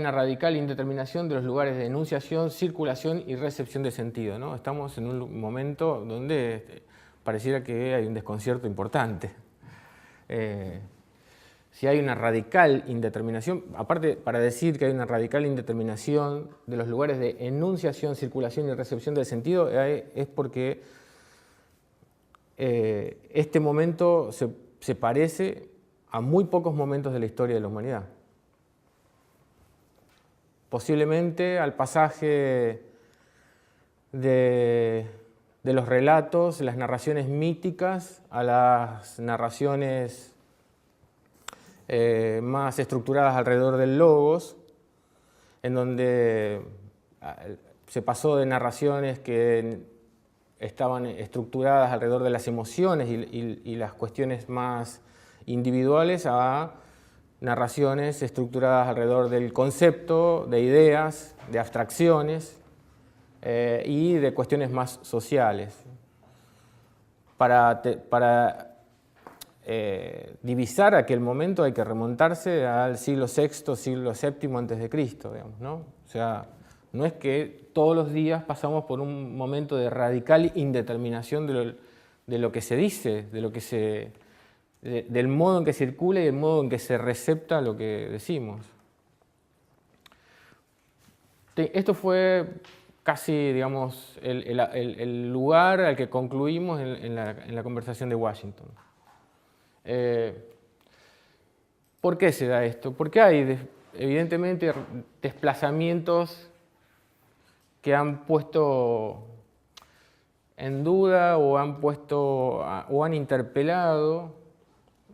una radical indeterminación de los lugares de enunciación, circulación y recepción de sentido, ¿no? Estamos en un momento donde pareciera que hay un desconcierto importante. Si hay una radical indeterminación, aparte para decir que hay una radical indeterminación de los lugares de enunciación, circulación y recepción del sentido, es porque este momento se parece a muy pocos momentos de la historia de la humanidad. Posiblemente al pasaje de los relatos, las narraciones míticas, a las narraciones más estructuradas alrededor del logos, en donde se pasó de narraciones que estaban estructuradas alrededor de las emociones y las cuestiones más individuales a narraciones estructuradas alrededor del concepto, de ideas, de abstracciones y de cuestiones más sociales. Para divisar aquel momento hay que remontarse al siglo VI, siglo VII antes de Cristo, digamos, ¿no? O sea, no es que todos los días pasamos por un momento de radical indeterminación de lo que se dice, del modo en que circula y el modo en que se recepta lo que decimos. Esto fue casi, digamos, el lugar al que concluimos en la conversación de Washington. ¿Por qué se da esto? Porque hay, evidentemente, desplazamientos que han puesto en duda o han interpelado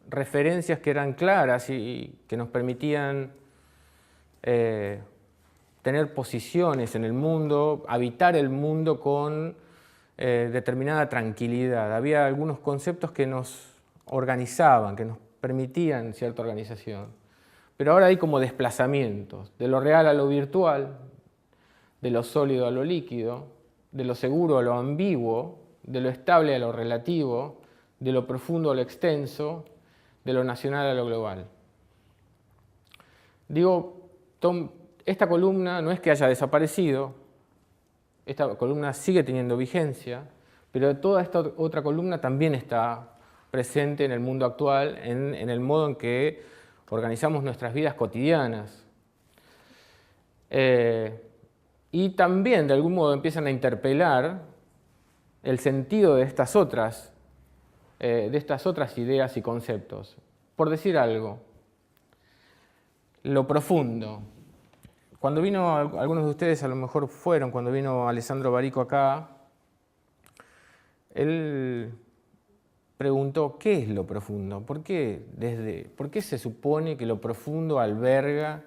referencias que eran claras y que nos permitían tener posiciones en el mundo, habitar el mundo con determinada tranquilidad. Había algunos conceptos que nos organizaban, que nos permitían cierta organización. Pero ahora hay como desplazamientos, de lo real a lo virtual, de lo sólido a lo líquido, de lo seguro a lo ambiguo, de lo estable a lo relativo, de lo profundo a lo extenso, de lo nacional a lo global. Digo, esta columna no es que haya desaparecido, esta columna sigue teniendo vigencia, pero toda esta otra columna también está presente en el mundo actual, en el modo en que organizamos nuestras vidas cotidianas. Y también, de algún modo, empiezan a interpelar el sentido de estas otras ideas y conceptos. Por decir algo, lo profundo. Cuando vino, algunos de ustedes a lo mejor fueron, cuando vino Alessandro Barico acá, él preguntó, ¿qué es lo profundo? ¿Por qué se supone que lo profundo alberga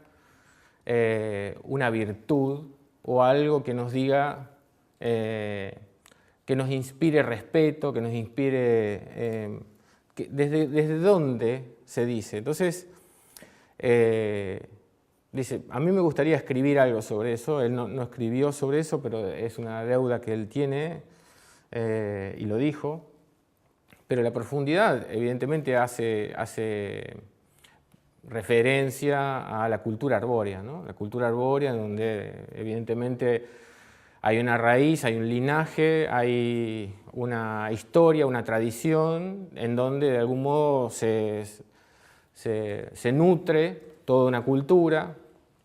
una virtud o algo que nos diga, que nos inspire respeto, que nos inspire... ¿Desde dónde se dice? Entonces, dice, a mí me gustaría escribir algo sobre eso. Él no escribió sobre eso, pero es una deuda que él tiene y lo dijo. Pero la profundidad, evidentemente, hace referencia a la cultura arbórea, ¿no? La cultura arbórea, donde evidentemente hay una raíz, hay un linaje, hay una historia, una tradición, en donde de algún modo se nutre toda una cultura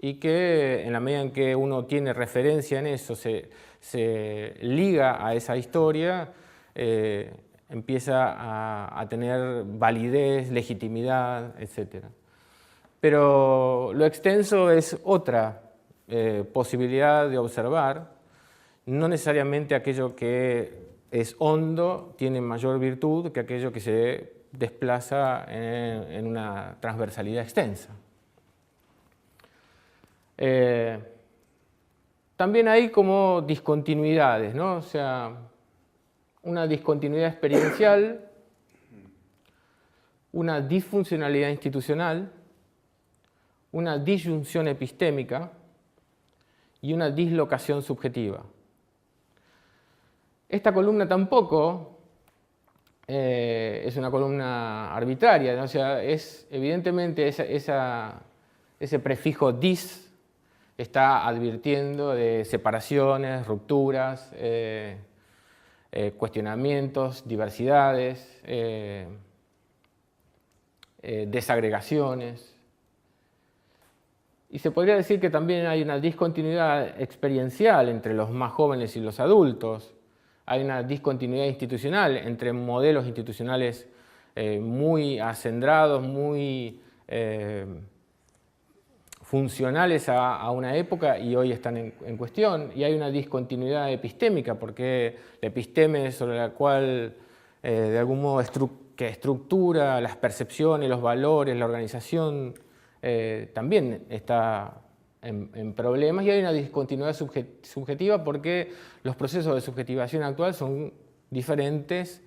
y que en la medida en que uno tiene referencia en eso, se liga a esa historia, empieza a tener validez, legitimidad, etc. Pero lo extenso es otra posibilidad de observar. No necesariamente aquello que es hondo tiene mayor virtud que aquello que se desplaza en una transversalidad extensa. También hay como discontinuidades, ¿no? O sea, una discontinuidad experiencial, una disfuncionalidad institucional, una disyunción epistémica y una dislocación subjetiva. Esta columna tampoco es una columna arbitraria, ¿no? O sea, es evidentemente ese prefijo dis está advirtiendo de separaciones, rupturas, cuestionamientos, diversidades, desagregaciones. Y se podría decir que también hay una discontinuidad experiencial entre los más jóvenes y los adultos. Hay una discontinuidad institucional entre modelos institucionales muy acendrados, muy funcionales a una época y hoy están en cuestión. Y hay una discontinuidad epistémica, porque la episteme sobre la cual de algún modo que estructura las percepciones, los valores, la organización, también está en problemas, y hay una discontinuidad subjetiva porque los procesos de subjetivación actual son diferentes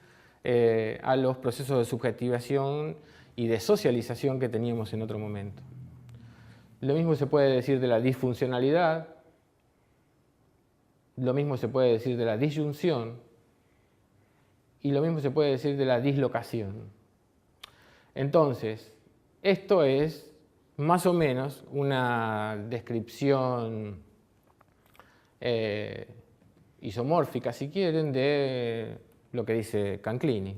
a los procesos de subjetivación y de socialización que teníamos en otro momento. Lo mismo se puede decir de la disfuncionalidad, lo mismo se puede decir de la disyunción y lo mismo se puede decir de la dislocación. Entonces, esto es más o menos una descripción isomórfica, si quieren, de lo que dice Canclini.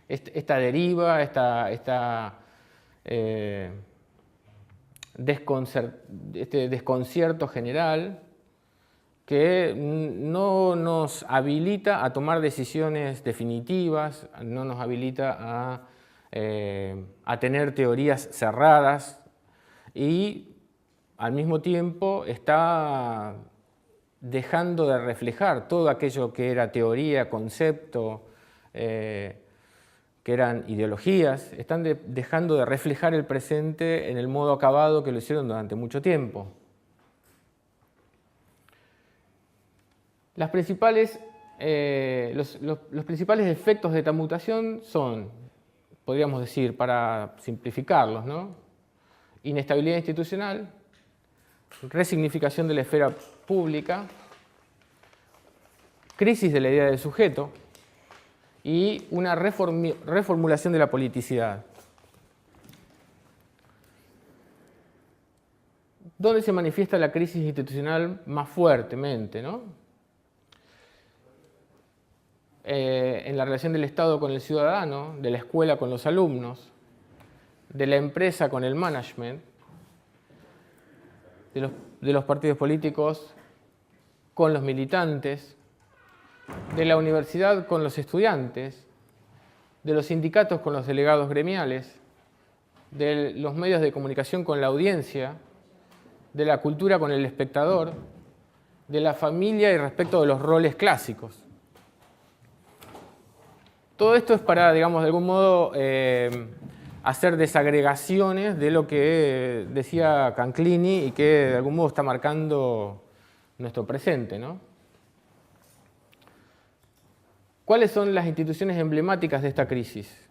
Esta deriva, este desconcierto general que no nos habilita a tomar decisiones definitivas, no nos habilita a tener teorías cerradas, y al mismo tiempo está dejando de reflejar todo aquello que era teoría, concepto, que eran ideologías, están dejando de reflejar el presente en el modo acabado que lo hicieron durante mucho tiempo. Los principales efectos de esta mutación son, podríamos decir, para simplificarlos, ¿no? Inestabilidad institucional, resignificación de la esfera pública, crisis de la idea del sujeto y una reformulación de la politicidad. ¿Dónde se manifiesta la crisis institucional más fuertemente, ¿no? En la relación del Estado con el ciudadano, de la escuela con los alumnos, de la empresa con el management, de los partidos políticos con los militantes, de la universidad con los estudiantes, de los sindicatos con los delegados gremiales, de los medios de comunicación con la audiencia, de la cultura con el espectador, de la familia y respecto de los roles clásicos. Todo esto es para, digamos, de algún modo hacer desagregaciones de lo que decía Canclini y que de algún modo está marcando nuestro presente, ¿no? ¿Cuáles son las instituciones emblemáticas de esta crisis?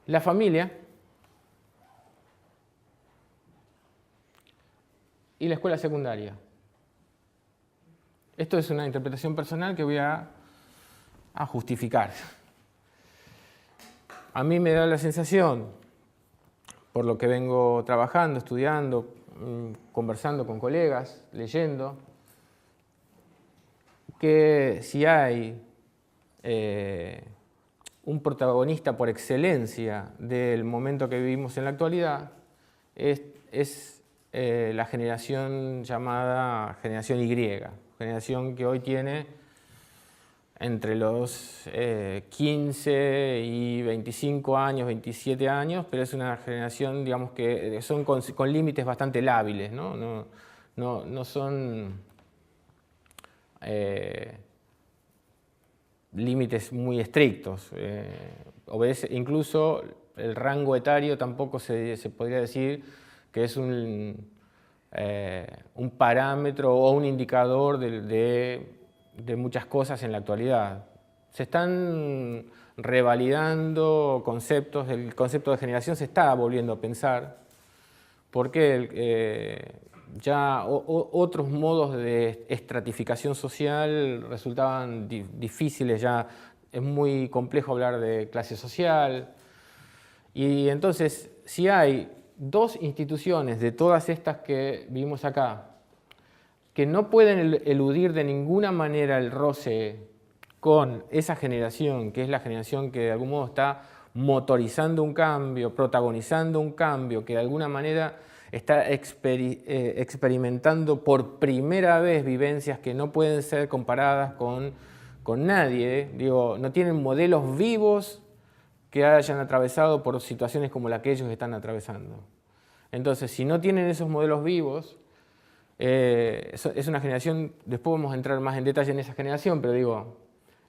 La familia y la escuela secundaria. Esto es una interpretación personal que voy a justificar. A mí me da la sensación, por lo que vengo trabajando, estudiando, conversando con colegas, leyendo, que si hay un protagonista por excelencia del momento que vivimos en la actualidad, es la generación llamada generación Y, generación que hoy tiene entre los 15 y 25 años, 27 años, pero es una generación, digamos, que son con límites bastante lábiles, ¿no? No son límites muy estrictos. Obedece, incluso el rango etario tampoco se podría decir que es un parámetro o un indicador de muchas cosas en la actualidad. Se están revalidando conceptos, el concepto de generación se está volviendo a pensar, porque ya otros modos de estratificación social resultaban difíciles, ya es muy complejo hablar de clase social, y entonces si hay dos instituciones de todas estas que vimos acá, que no pueden eludir de ninguna manera el roce con esa generación, que es la generación que de algún modo está motorizando un cambio, protagonizando un cambio, que de alguna manera está experimentando por primera vez vivencias que no pueden ser comparadas con nadie. Digo, no tienen modelos vivos que hayan atravesado por situaciones como la que ellos están atravesando. Entonces, si no tienen esos modelos vivos, es una generación, después vamos a entrar más en detalle en esa generación, pero digo,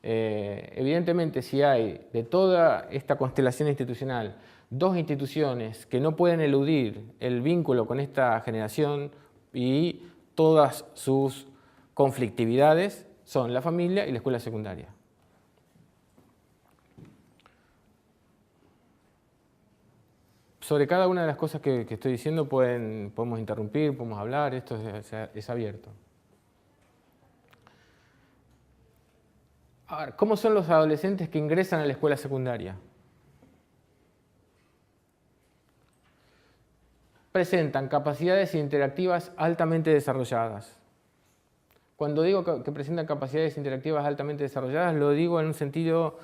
evidentemente si hay de toda esta constelación institucional dos instituciones que no pueden eludir el vínculo con esta generación y todas sus conflictividades, son la familia y la escuela secundaria. Sobre cada una de las cosas que estoy diciendo podemos interrumpir, podemos hablar, esto es abierto. Ahora, ¿cómo son los adolescentes que ingresan a la escuela secundaria? Presentan capacidades interactivas altamente desarrolladas. Cuando digo que presentan capacidades interactivas altamente desarrolladas, lo digo en un sentido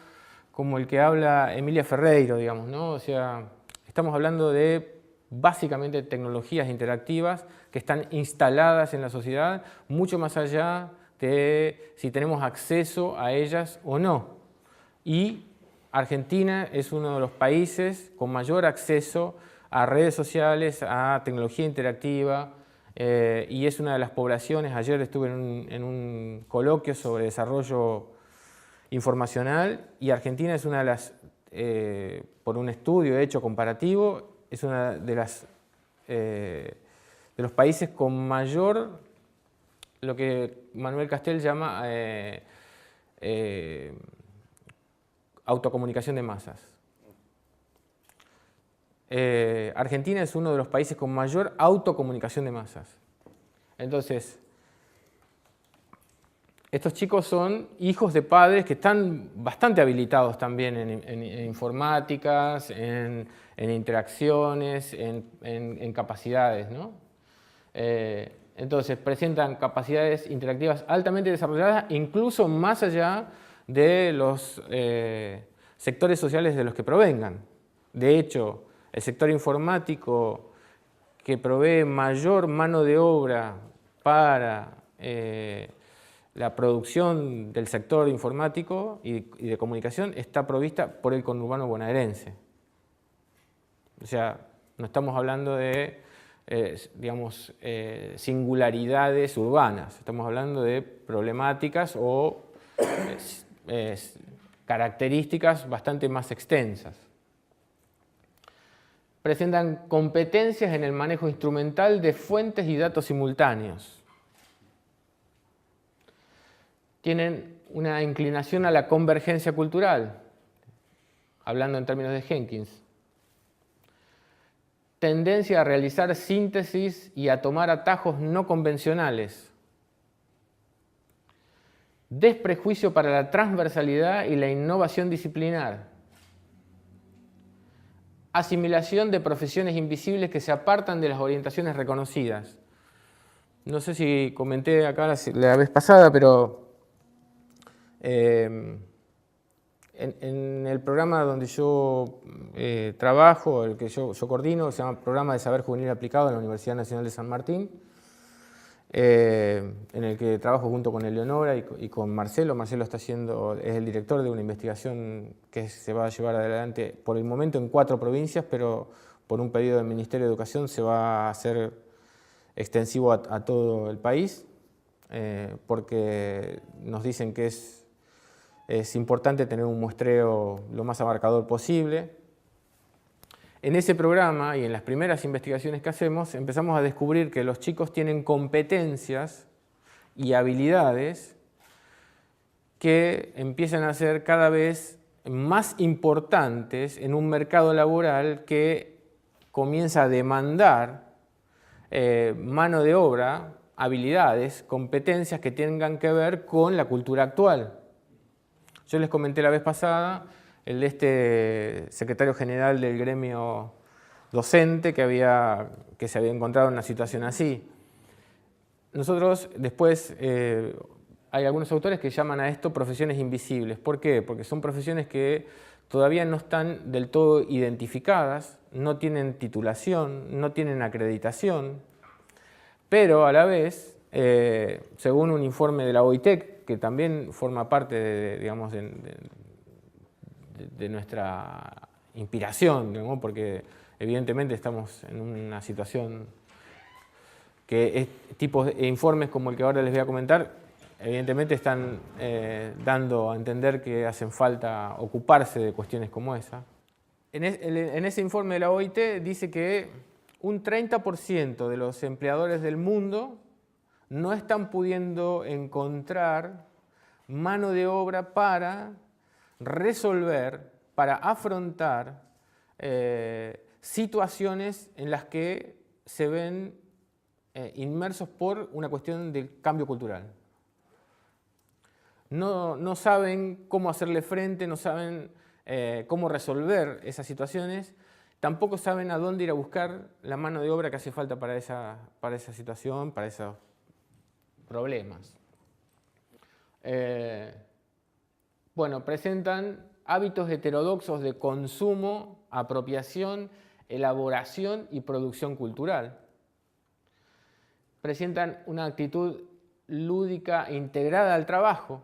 como el que habla Emilia Ferreiro, digamos, ¿no? O sea, estamos hablando de básicamente tecnologías interactivas que están instaladas en la sociedad, mucho más allá de si tenemos acceso a ellas o no. Y Argentina es uno de los países con mayor acceso a redes sociales, a tecnología interactiva, y es una de las poblaciones. Ayer estuve en un coloquio sobre desarrollo informacional y Argentina es una de las, por un estudio hecho comparativo, es una de los países con mayor, lo que Manuel Castells llama autocomunicación de masas. Argentina es uno de los países con mayor autocomunicación de masas. Entonces, estos chicos son hijos de padres que están bastante habilitados también en informáticas, en interacciones, en capacidades, ¿no? Entonces, presentan capacidades interactivas altamente desarrolladas, incluso más allá de los sectores sociales de los que provengan. De hecho, el sector informático, que provee mayor mano de obra para la producción del sector informático y de comunicación, está provista por el conurbano bonaerense. O sea, no estamos hablando de digamos, singularidades urbanas, estamos hablando de problemáticas o características bastante más extensas. Presentan competencias en el manejo instrumental de fuentes y datos simultáneos. Tienen una inclinación a la convergencia cultural, hablando en términos de Jenkins. Tendencia a realizar síntesis y a tomar atajos no convencionales. Desprejuicio para la transversalidad y la innovación disciplinar. Asimilación de profesiones invisibles que se apartan de las orientaciones reconocidas. No sé si comenté acá la vez pasada, pero en el programa donde yo trabajo, el que yo coordino, se llama Programa de Saber Juvenil Aplicado en la Universidad Nacional de San Martín, en el que trabajo junto con Eleonora y con Marcelo. Marcelo es el director de una investigación que se va a llevar adelante por el momento en 4 provincias, pero por un pedido del Ministerio de Educación se va a hacer extensivo a todo el país, porque nos dicen que es importante tener un muestreo lo más abarcador posible. En ese programa y en las primeras investigaciones que hacemos, empezamos a descubrir que los chicos tienen competencias y habilidades que empiezan a ser cada vez más importantes en un mercado laboral que comienza a demandar mano de obra, habilidades, competencias que tengan que ver con la cultura actual. Yo les comenté la vez pasada el de este secretario general del gremio docente que se había encontrado en una situación así. Nosotros después, hay algunos autores que llaman a esto profesiones invisibles. ¿Por qué? Porque son profesiones que todavía no están del todo identificadas, no tienen titulación, no tienen acreditación, pero a la vez, según un informe de la OIT, que también forma parte digamos, de nuestra inspiración, digamos, porque evidentemente estamos en una situación que tipos de informes como el que ahora les voy a comentar, evidentemente están dando a entender que hacen falta ocuparse de cuestiones como esa. En ese informe de la OIT dice que un 30% de los empleadores del mundo no están pudiendo encontrar mano de obra para resolver, para afrontar situaciones en las que se ven inmersos por una cuestión del cambio cultural. No saben cómo hacerle frente, no saben cómo resolver esas situaciones, tampoco saben a dónde ir a buscar la mano de obra que hace falta para esa situación, para esos problemas. Bueno, presentan hábitos heterodoxos de consumo, apropiación, elaboración y producción cultural. Presentan una actitud lúdica integrada al trabajo,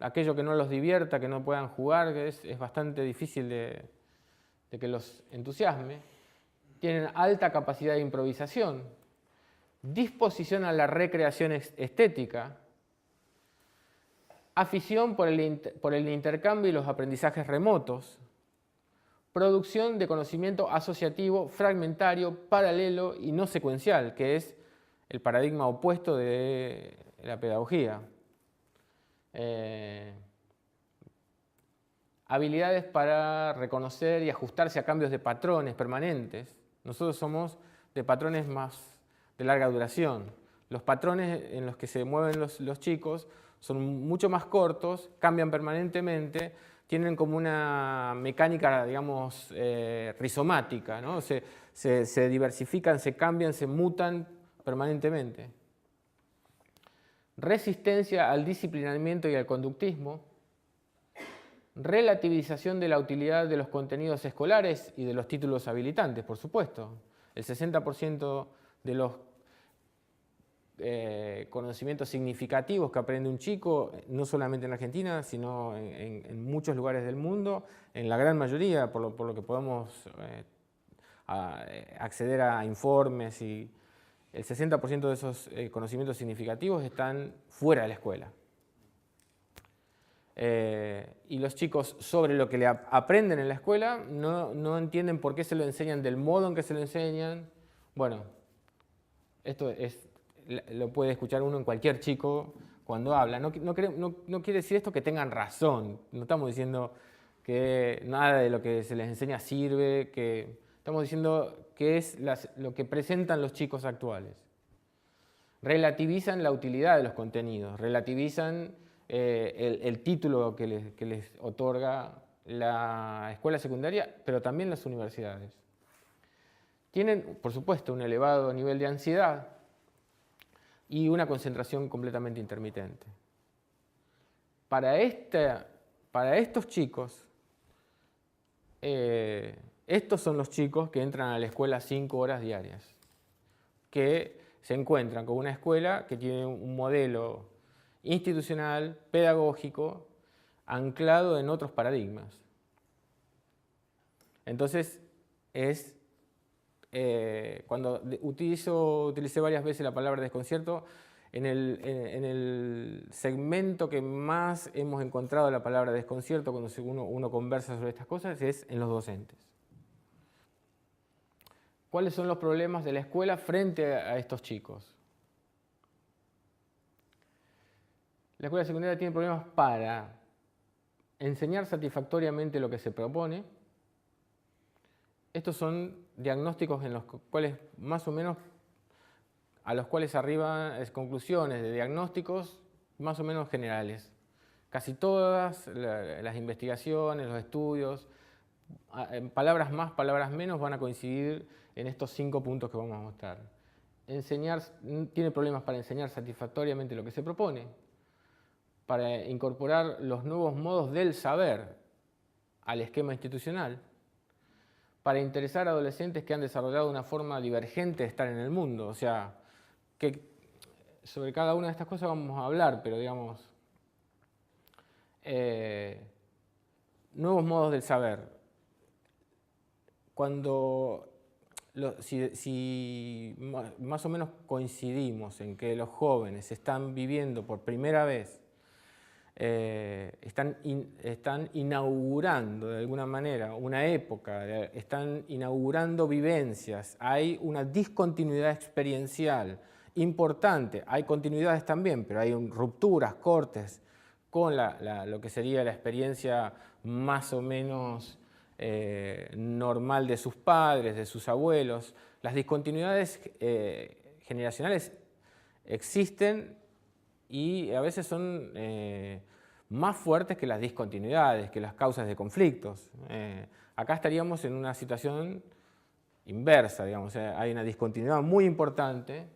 aquello que no los divierta, que no puedan jugar, que es bastante difícil de que los entusiasme. Tienen alta capacidad de improvisación, disposición a la recreación estética, afición por el intercambio y los aprendizajes remotos, producción de conocimiento asociativo, fragmentario, paralelo y no secuencial, que es el paradigma opuesto de la pedagogía. Habilidades para reconocer y ajustarse a cambios de patrones permanentes. Nosotros somos de patrones más de larga duración. Los patrones en los que se mueven los chicos son mucho más cortos, cambian permanentemente, tienen como una mecánica, digamos, rizomática, ¿no? Se diversifican, se cambian, se mutan permanentemente. Resistencia al disciplinamiento y al conductismo. Relativización de la utilidad de los contenidos escolares y de los títulos habilitantes, por supuesto. El 60% de los conocimientos significativos que aprende un chico, no solamente en Argentina, sino en muchos lugares del mundo, en la gran mayoría, por lo que podemos acceder a informes, y el 60% de esos conocimientos significativos están fuera de la escuela. Y los chicos, sobre lo que le aprenden en la escuela, no entienden por qué se lo enseñan del modo en que se lo enseñan. Bueno, esto lo puede escuchar uno en cualquier chico cuando habla. No quiere decir esto que tengan razón. No estamos diciendo que nada de lo que se les enseña sirve, estamos diciendo que es lo que presentan los chicos actuales. Relativizan la utilidad de los contenidos, relativizan el título que les otorga la escuela secundaria, pero también las universidades. Tienen, por supuesto, un elevado nivel de ansiedad y una concentración completamente intermitente. Para estos chicos, estos son los chicos que entran a la escuela 5 horas diarias, que se encuentran con una escuela que tiene un modelo institucional, pedagógico, anclado en otros paradigmas. Entonces, cuando utilicé varias veces la palabra desconcierto, en el segmento que más hemos encontrado la palabra desconcierto cuando uno conversa sobre estas cosas es en los docentes. ¿Cuáles son los problemas de la escuela frente a estos chicos? La escuela secundaria tiene problemas para enseñar satisfactoriamente lo que se propone. Estos son diagnósticos en los cuales más o menos a los cuales arriban conclusiones de diagnósticos más o menos generales. Casi todas las investigaciones, los estudios, palabras más, palabras menos, van a coincidir en estos 5 puntos que vamos a mostrar. Enseñar, tiene problemas para enseñar satisfactoriamente lo que se propone, para incorporar los nuevos modos del saber al esquema institucional, para interesar a adolescentes que han desarrollado una forma divergente de estar en el mundo. O sea, que sobre cada una de estas cosas vamos a hablar, pero digamos, nuevos modos del saber. Cuando, si más o menos coincidimos en que los jóvenes están viviendo por primera vez, están inaugurando de alguna manera una época, están inaugurando vivencias, hay una discontinuidad experiencial importante, hay continuidades también, pero hay rupturas, cortes con lo que sería la experiencia más o menos normal de sus padres, de sus abuelos. Las discontinuidades generacionales existen y a veces son más fuertes que las discontinuidades, que las causas de conflictos. Acá estaríamos en una situación inversa, digamos. Hay una discontinuidad muy importante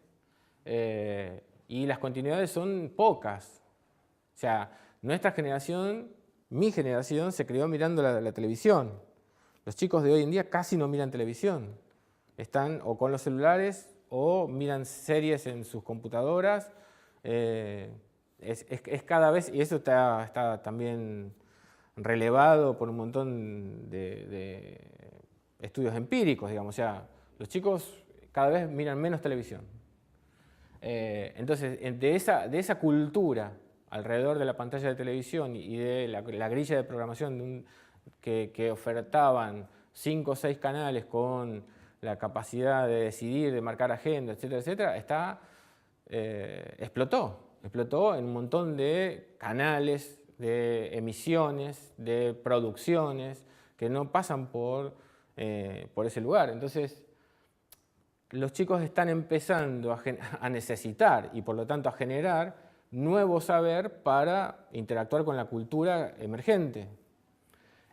y las continuidades son pocas. O sea, nuestra generación, mi generación, se crió mirando la televisión. Los chicos de hoy en día casi no miran televisión. Están o con los celulares o miran series en sus computadoras. Es cada vez, y eso está también relevado por un montón de estudios empíricos, digamos. O sea, los chicos cada vez miran menos televisión. Entonces, de esa cultura alrededor de la pantalla de televisión y de la grilla de programación que ofertaban 5 o 6 canales con la capacidad de decidir, de marcar agenda, etcétera, etcétera, explotó en un montón de canales, de emisiones, de producciones que no pasan por ese lugar. Entonces, los chicos están empezando a necesitar y por lo tanto a generar nuevo saber para interactuar con la cultura emergente.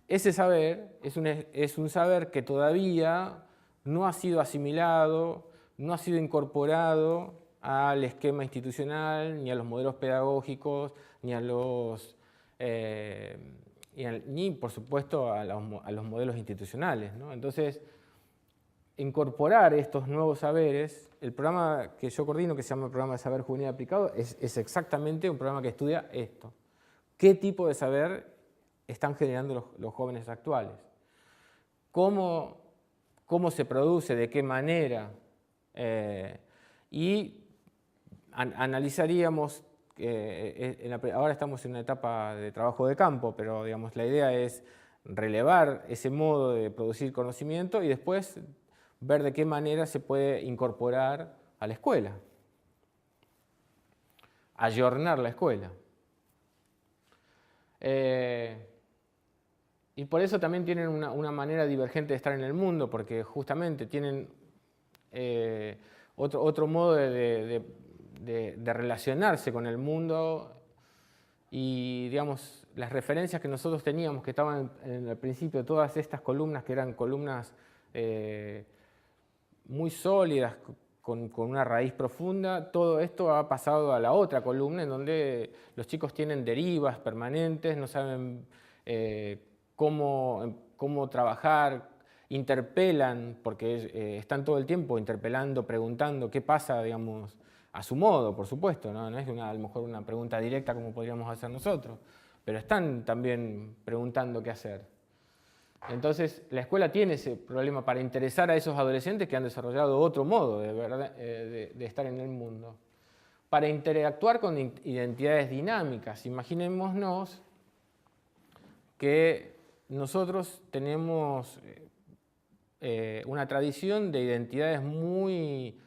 Ese saber es un saber que todavía no ha sido asimilado, no ha sido incorporado al esquema institucional, ni a los modelos pedagógicos, ni ni por supuesto a los modelos institucionales, ¿no? Entonces, incorporar estos nuevos saberes, el programa que yo coordino, que se llama el Programa de Saber Juvenil Aplicado, es exactamente un programa que estudia esto. ¿Qué tipo de saber están generando los jóvenes actuales? ¿Cómo se produce? ¿De qué manera? Y analizaríamos, ahora estamos en una etapa de trabajo de campo, pero digamos, la idea es relevar ese modo de producir conocimiento y después ver de qué manera se puede incorporar a la escuela, ayornar la escuela. Y por eso también tienen una manera divergente de estar en el mundo, porque justamente tienen otro modo de relacionarse con el mundo y, digamos, las referencias que nosotros teníamos, que estaban en el principio, todas estas columnas que eran columnas muy sólidas, con una raíz profunda, todo esto ha pasado a la otra columna en donde los chicos tienen derivas permanentes, no saben cómo trabajar, interpelan, porque están todo el tiempo interpelando, preguntando qué pasa, digamos, a su modo, por supuesto, no es a lo mejor una pregunta directa como podríamos hacer nosotros, pero están también preguntando qué hacer. Entonces, la escuela tiene ese problema para interesar a esos adolescentes que han desarrollado otro modo de estar en el mundo. Para interactuar con identidades dinámicas, imaginémonos que nosotros tenemos una tradición de identidades muy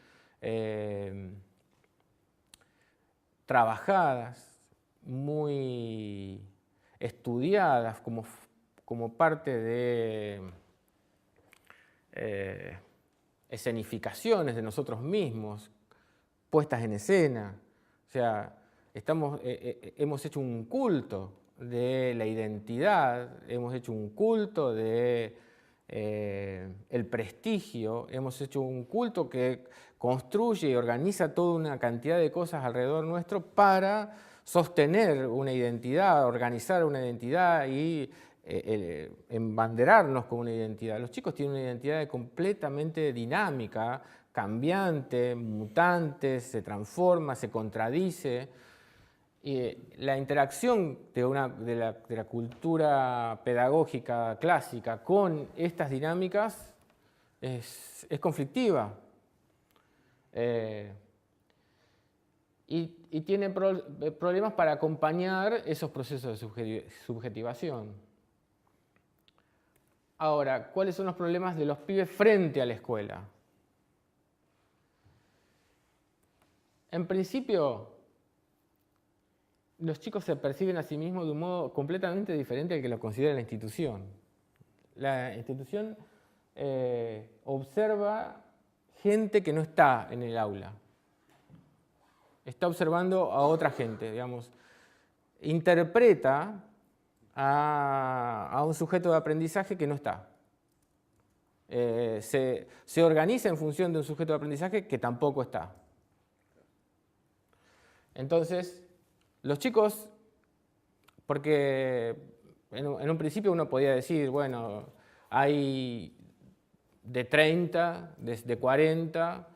trabajadas, muy estudiadas como parte de escenificaciones de nosotros mismos, puestas en escena. O sea, hemos hecho un culto de la identidad, hemos hecho un culto de el prestigio, hemos hecho un culto que construye y organiza toda una cantidad de cosas alrededor nuestro para sostener una identidad, organizar una identidad y embanderarnos con una identidad. Los chicos tienen una identidad completamente dinámica, cambiante, mutante, se transforma, se contradice. Y la interacción de la cultura pedagógica clásica con estas dinámicas es conflictiva. Y tiene problemas para acompañar esos procesos de subjetivación. Ahora, ¿cuáles son los problemas de los pibes frente a la escuela? En principio, los chicos se perciben a sí mismos de un modo completamente diferente al que lo considera la institución. La institución observa gente que no está en el aula. Está observando a otra gente, digamos. Interpreta a un sujeto de aprendizaje que no está. Se organiza en función de un sujeto de aprendizaje que tampoco está. Entonces, los chicos, porque en un principio uno podía decir, bueno, hay de 30, de 40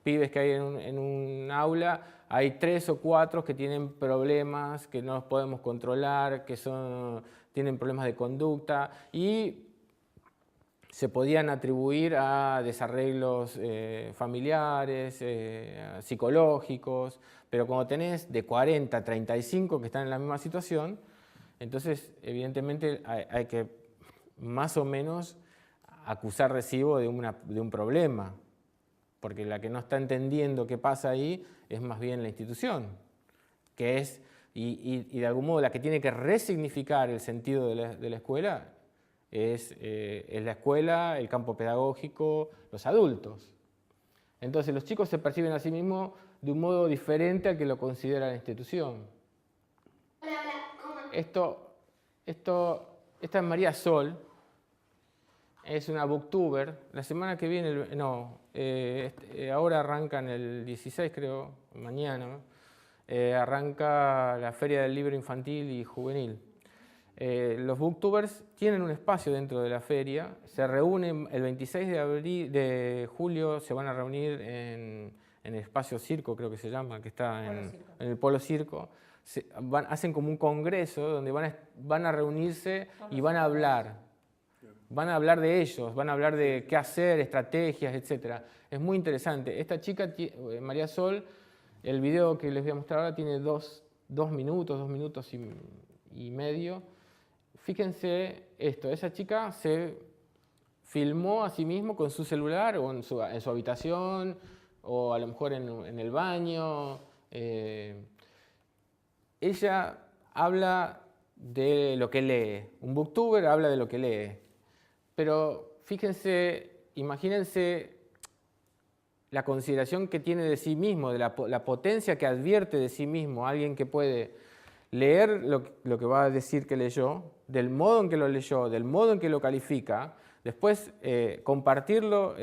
pibes que hay en un aula, hay 3 o 4 que tienen problemas, que no los podemos controlar, que tienen problemas de conducta y se podían atribuir a desarreglos familiares, psicológicos, pero cuando tenés de 40 a 35 que están en la misma situación, entonces evidentemente hay que más o menos acusar recibo de un problema, porque la que no está entendiendo qué pasa ahí es más bien la institución, que es, y de algún modo la que tiene que resignificar el sentido de la escuela es la escuela, el campo pedagógico, los adultos. Entonces los chicos se perciben a sí mismos de un modo diferente al que lo considera la institución. Esta es María Sol, es una booktuber. La semana que viene, ahora arrancan el 16 creo, mañana, arranca la Feria del Libro Infantil y Juvenil. Los booktubers tienen un espacio dentro de la feria, se reúnen el 26 de julio, se van a reunir en el espacio Circo, creo que se llama, que está en el Polo Circo. Hacen como un congreso donde van a reunirse y van a hablar. Van a hablar de ellos, van a hablar de qué hacer, estrategias, etc. Es muy interesante. Esta chica, María Sol, el video que les voy a mostrar ahora tiene dos minutos y medio. Fíjense esto, esa chica se filmó a sí mismo con su celular o en su habitación o a lo mejor en el baño. Ella habla de lo que lee. Un booktuber habla de lo que lee. Pero fíjense, imagínense la consideración que tiene de sí mismo, de la potencia que advierte de sí mismo, alguien que puede leer lo que va a decir que leyó, del modo en que lo leyó, del modo en que lo califica, después compartirlo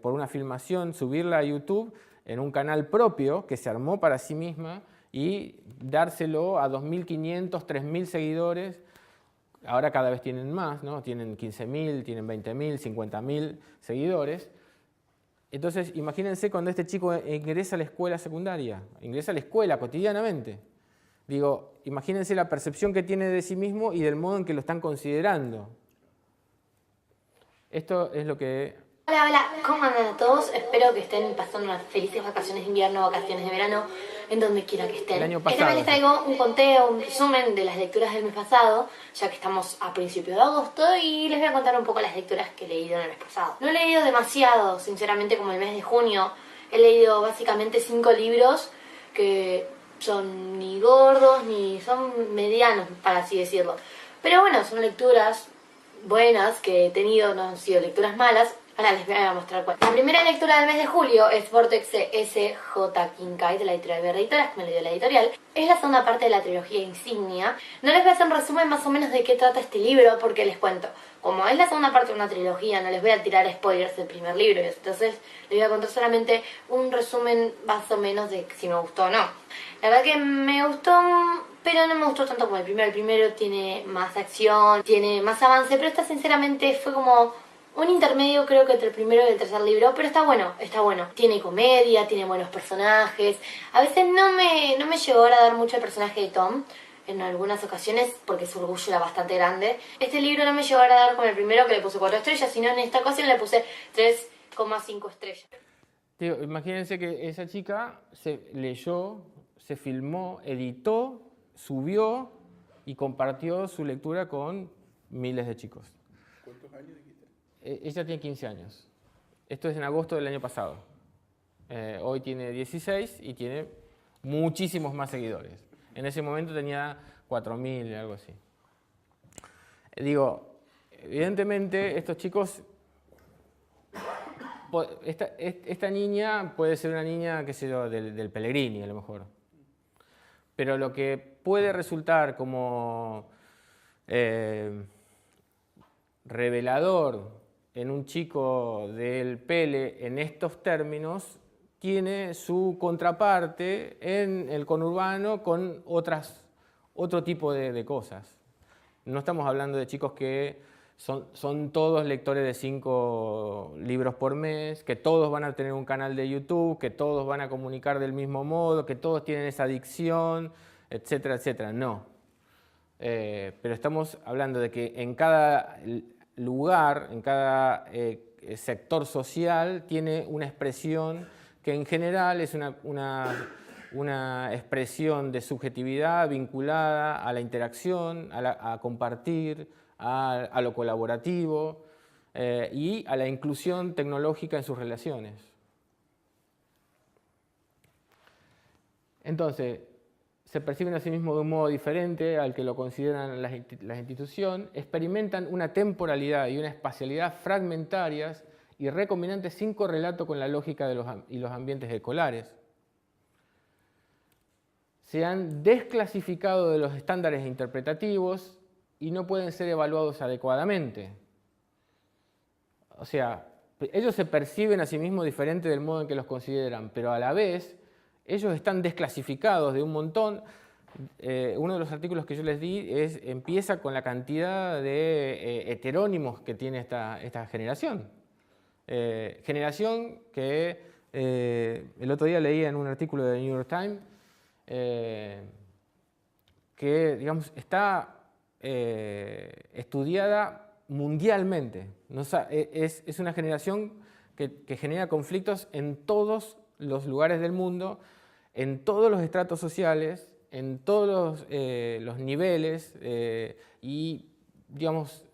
por una filmación, subirla a YouTube en un canal propio que se armó para sí misma y dárselo a 2.500, 3.000 seguidores. Ahora cada vez tienen más, ¿no? Tienen 15.000, tienen 20.000, 50.000 seguidores. Entonces, imagínense cuando este chico ingresa a la escuela secundaria, ingresa a la escuela cotidianamente. Digo, imagínense la percepción que tiene de sí mismo y del modo en que lo están considerando. Esto es lo que... Hola, ¿cómo andan a todos? Espero que estén pasando unas felices vacaciones de invierno, vacaciones de verano, en donde quiera que estén. El año pasado. Esta vez les traigo un conteo, un resumen de las lecturas del mes pasado, ya que estamos a principios de agosto, y les voy a contar un poco las lecturas que he leído en el mes pasado. No he leído demasiado, sinceramente, como el mes de junio. He leído básicamente 5 libros que son ni gordos ni son medianos, para así decirlo. Pero bueno, son lecturas buenas que he tenido, no han sido lecturas malas. Ahora les voy a mostrar cuál. La primera lectura del mes de julio es Vortex de S.J. Kincaid, de la editorial Verde Editoras, que me lo dio la editorial. Es la segunda parte de la trilogía Insignia. No les voy a hacer un resumen más o menos de qué trata este libro, porque les cuento. Como es la segunda parte de una trilogía, no les voy a tirar spoilers del primer libro. Entonces les voy a contar solamente un resumen más o menos de si me gustó o no. La verdad que me gustó, pero no me gustó tanto como el primero. El primero tiene más acción, tiene más avance, pero esta sinceramente fue como un intermedio, creo que entre el primero y el tercer libro, pero está bueno, está bueno. Tiene comedia, tiene buenos personajes. A veces no me llegó a agradar mucho el personaje de Tom, en algunas ocasiones, porque su orgullo era bastante grande. Este libro no me llegó a agradar con el primero, que le puse 4 estrellas, sino en esta ocasión le puse 3,5 estrellas. Tío, imagínense que esa chica se leyó, se filmó, editó, subió y compartió su lectura con miles de chicos. ¿Cuántos años dijiste? Ella tiene 15 años. Esto es en agosto del año pasado. Hoy tiene 16 y tiene muchísimos más seguidores. En ese momento tenía 4.000, algo así. Digo, evidentemente estos chicos... Esta niña puede ser una niña, qué sé yo, del Pellegrini a lo mejor. Pero lo que puede resultar como revelador en un chico del Pele en estos términos tiene su contraparte en el conurbano con otro tipo de cosas. No estamos hablando de chicos que son todos lectores de 5 libros por mes, que todos van a tener un canal de YouTube, que todos van a comunicar del mismo modo, que todos tienen esa adicción, etcétera, etcétera. No. Pero estamos hablando de que en cada lugar, en cada sector social, tiene una expresión que en general es una expresión de subjetividad vinculada a la interacción, a compartir, a lo colaborativo y a la inclusión tecnológica en sus relaciones. Entonces, se perciben a sí mismos de un modo diferente al que lo consideran las instituciones, experimentan una temporalidad y una espacialidad fragmentarias y recombinantes sin correlato con la lógica y los ambientes escolares. Se han desclasificado de los estándares interpretativos y no pueden ser evaluados adecuadamente. O sea, ellos se perciben a sí mismos diferente del modo en que los consideran, pero a la vez ellos están desclasificados de un montón. Uno de los artículos que yo les di empieza con la cantidad de heterónimos que tiene esta generación. Generación que el otro día leía en un artículo de New York Times que, digamos, está estudiada mundialmente. Es una generación que genera conflictos en todos los lugares del mundo, en todos los estratos sociales, en todos los niveles y, digamos,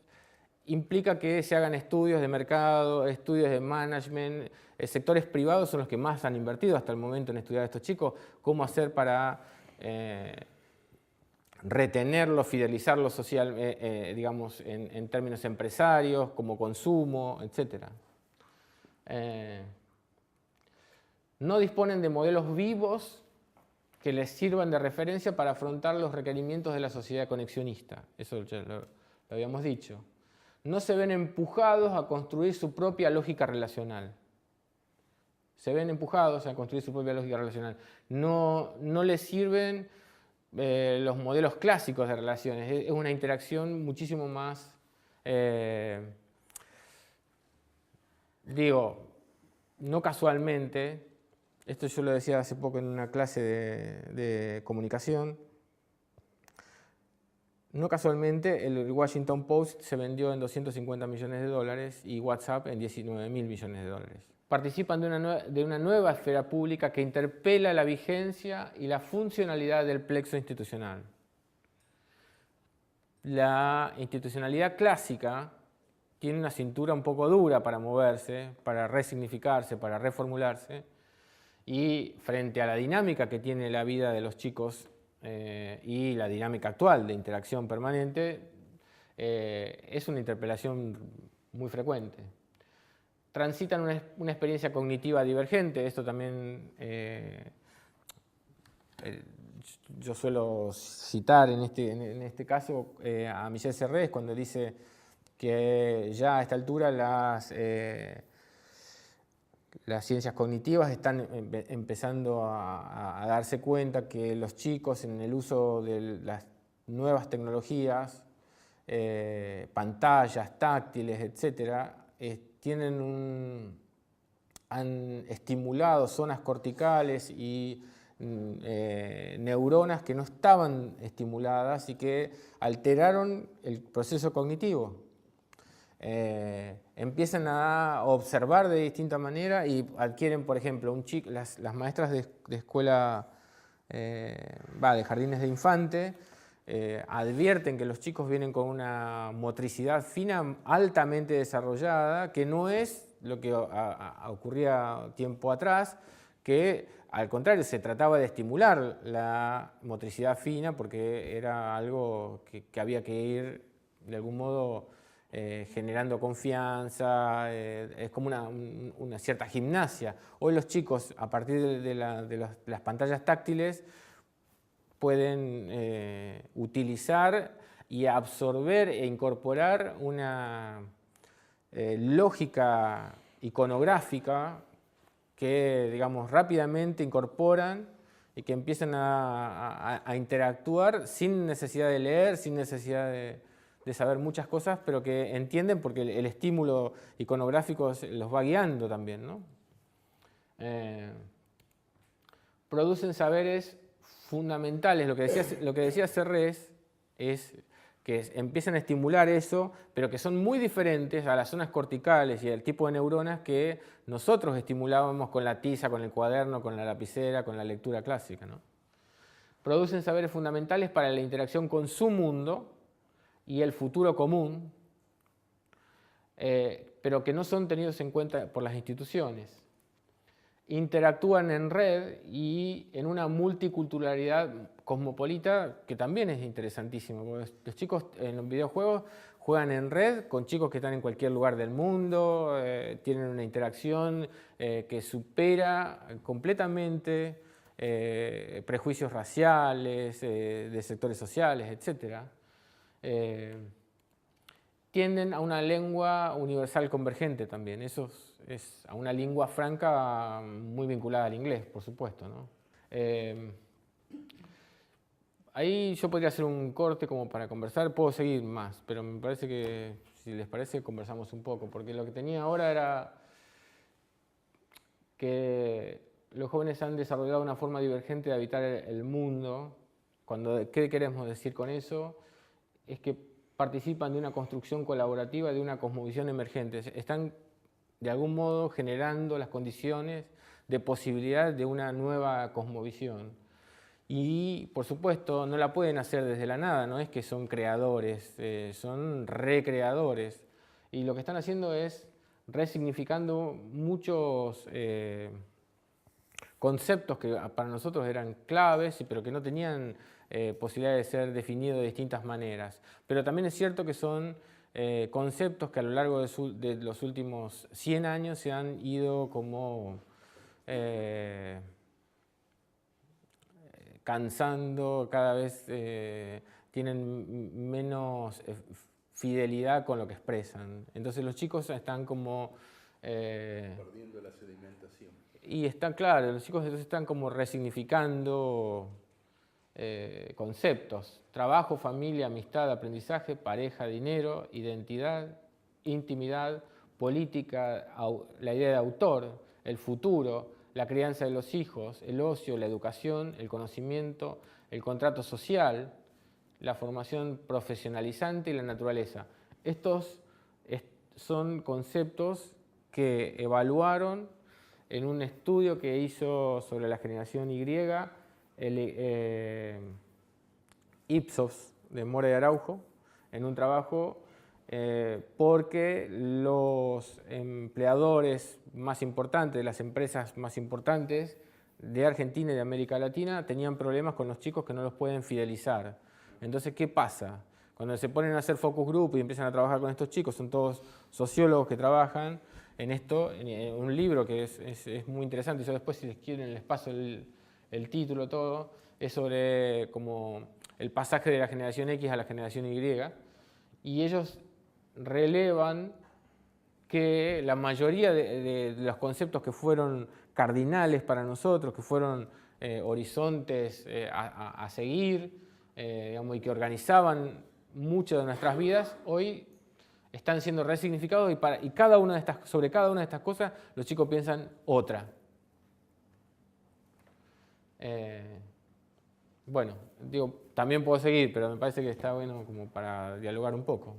implica que se hagan estudios de mercado, estudios de management. Sectores privados son los que más han invertido hasta el momento en estudiar a estos chicos, cómo hacer para retenerlos, fidelizarlos social, digamos, en términos empresarios, como consumo, etc. No disponen de modelos vivos que les sirvan de referencia para afrontar los requerimientos de la sociedad conexionista. Eso ya lo habíamos dicho. No se ven empujados a construir su propia lógica relacional. Se ven empujados a construir su propia lógica relacional. No les sirven los modelos clásicos de relaciones. Es una interacción muchísimo más, digo, no casualmente, esto yo lo decía hace poco en una clase de comunicación, no casualmente el Washington Post se vendió en 250 millones de dólares y WhatsApp en 19.000 millones de dólares. Participan de una nueva esfera pública que interpela la vigencia y la funcionalidad del plexo institucional. La institucionalidad clásica tiene una cintura un poco dura para moverse, para resignificarse, para reformularse, y frente a la dinámica que tiene la vida de los chicos y la dinámica actual de interacción permanente, es una interpelación muy frecuente. transitan una experiencia cognitiva divergente. Esto también yo suelo citar en este caso a Michel Serres cuando dice que ya a esta altura las ciencias cognitivas están empezando a darse cuenta que los chicos en el uso de las nuevas tecnologías, pantallas, táctiles, etcétera, han estimulado zonas corticales y neuronas que no estaban estimuladas y que alteraron el proceso cognitivo. Empiezan a observar de distinta manera y adquieren, por ejemplo, las maestras de escuela, de jardines de infante, advierten que los chicos vienen con una motricidad fina altamente desarrollada, que no es lo que ocurría tiempo atrás, que al contrario se trataba de estimular la motricidad fina porque era algo que había que ir de algún modo generando confianza, es como una cierta gimnasia. Hoy los chicos, a partir de las pantallas táctiles, pueden utilizar y absorber e incorporar una lógica iconográfica que, digamos, rápidamente incorporan y que empiezan a interactuar sin necesidad de leer, sin necesidad de saber muchas cosas, pero que entienden porque el estímulo iconográfico los va guiando también, ¿no? Producen saberes fundamentales. Lo que decía Serres es que empiezan a estimular eso, pero que son muy diferentes a las zonas corticales y al tipo de neuronas que nosotros estimulábamos con la tiza, con el cuaderno, con la lapicera, con la lectura clásica, ¿no? Producen saberes fundamentales para la interacción con su mundo y el futuro común, pero que no son tenidos en cuenta por las instituciones. Interactúan en red y en una multiculturalidad cosmopolita que también es interesantísimo, porque los chicos en los videojuegos juegan en red con chicos que están en cualquier lugar del mundo, tienen una interacción que supera completamente prejuicios raciales, de sectores sociales, etc. Tienden a una lengua universal convergente también. Eso es a una lengua franca muy vinculada al inglés, por supuesto, ¿no? Ahí yo podría hacer un corte como para conversar, puedo seguir más, pero me parece que, si les parece, conversamos un poco, porque lo que tenía ahora era que los jóvenes han desarrollado una forma divergente de habitar el mundo. ¿Qué queremos decir con eso? Es que participan de una construcción colaborativa, de una cosmovisión emergente. Están, de algún modo, generando las condiciones de posibilidad de una nueva cosmovisión. Y, por supuesto, no la pueden hacer desde la nada, no es que son creadores, son recreadores. Y lo que están haciendo es resignificando muchos conceptos que para nosotros eran claves, pero que no tenían posibilidad de ser definidos de distintas maneras. Pero también es cierto que son conceptos que a lo largo de los últimos 100 años se han ido como cansando, cada vez tienen menos fidelidad con lo que expresan. Entonces los chicos están como perdiendo la sedimentación. Y está claro, los chicos entonces están como resignificando conceptos: trabajo, familia, amistad, aprendizaje, pareja, dinero, identidad, intimidad, política, la idea de autor, el futuro, la crianza de los hijos, el ocio, la educación, el conocimiento, el contrato social, la formación profesionalizante y la naturaleza. Estos son conceptos que evaluaron en un estudio que hizo sobre la generación Y, Ipsos, de Mora y Araujo, en un trabajo porque los empleadores más importantes, de las empresas más importantes de Argentina y de América Latina, tenían problemas con los chicos que no los pueden fidelizar. Entonces, ¿qué pasa? Cuando se ponen a hacer focus group y empiezan a trabajar con estos chicos, son todos sociólogos que trabajan, en esto, en un libro que es muy interesante. Yo después, si les quieren, les paso el título, todo. Es sobre como el pasaje de la generación X a la generación Y. Y ellos relevan que la mayoría de los conceptos que fueron cardinales para nosotros, que fueron horizontes a seguir, digamos, y que organizaban mucho de nuestras vidas, hoy están siendo resignificados y sobre cada una de estas cosas los chicos piensan otra. Bueno, digo, también puedo seguir, pero me parece que está bueno como para dialogar un poco.